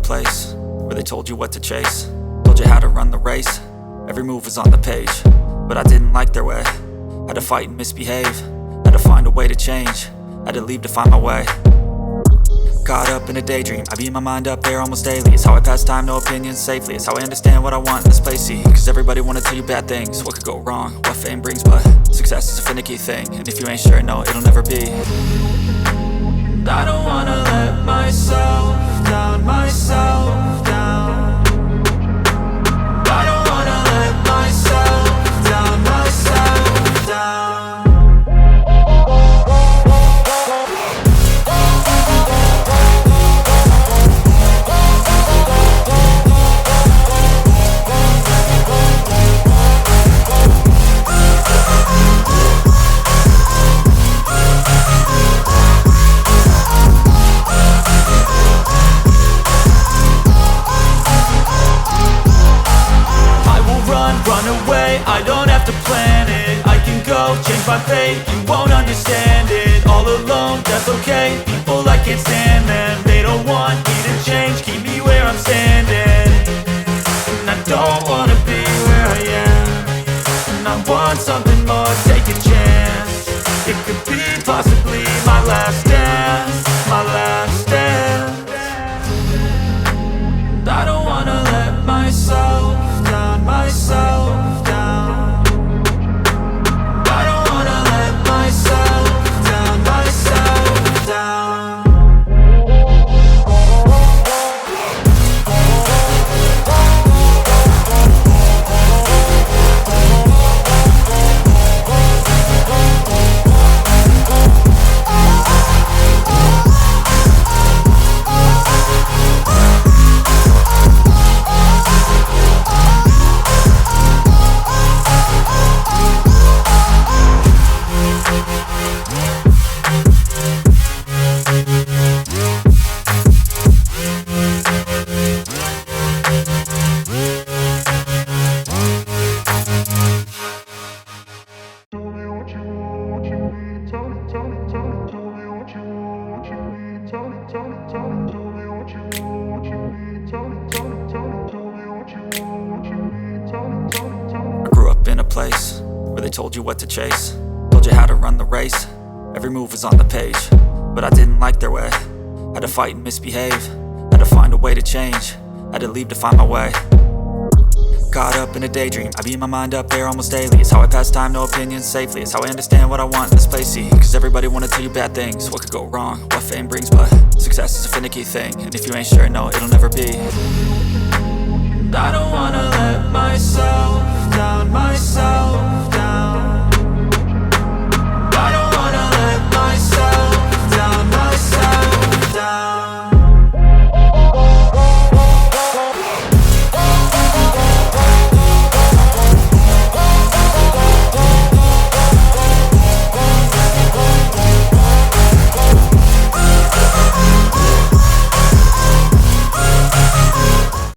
Place where they told you what to chase, told you how to run the race. Every move was on the page, but I didn't like their way. Had to fight and misbehave, had to find a way to change, had to leave to find my way. Caught up in a daydream, I beat my mind up there almost daily. It's how I pass time, no opinions safely. It's how I understand what I want in this place, see. Cause everybody wanna tell you bad things, what could go wrong, what fame brings. But success is a finicky thing, and if you ain't sure, no, it'll never be. I don't wanna let myself down, myself down. I don't wanna let myself down, myself down. I don't have to plan it, I can go change my fate. You won't understand it, all alone, that's okay. People, I can't stand them, they don't want me to change. Keep me where I'm standing, and I don't wanna be where I am. And I want something more, take a chance. It could be possibly my last dance, my last dance. I don't wanna let myself down, myself down. Place where they told you what to chase, told you how to run the race. Every move was on the page, but I didn't like their way. Had to fight and misbehave, had to find a way to change, had to leave to find my way. Caught up in a daydream, I beat my mind up there almost daily. It's how I pass time, no opinions safely. It's how I understand what I want in this place, see. Cause everybody wanna tell you bad things, what could go wrong, what fame brings. But success is a finicky thing, and if you ain't sure, no, it'll never be. I don't wanna let myself down, myself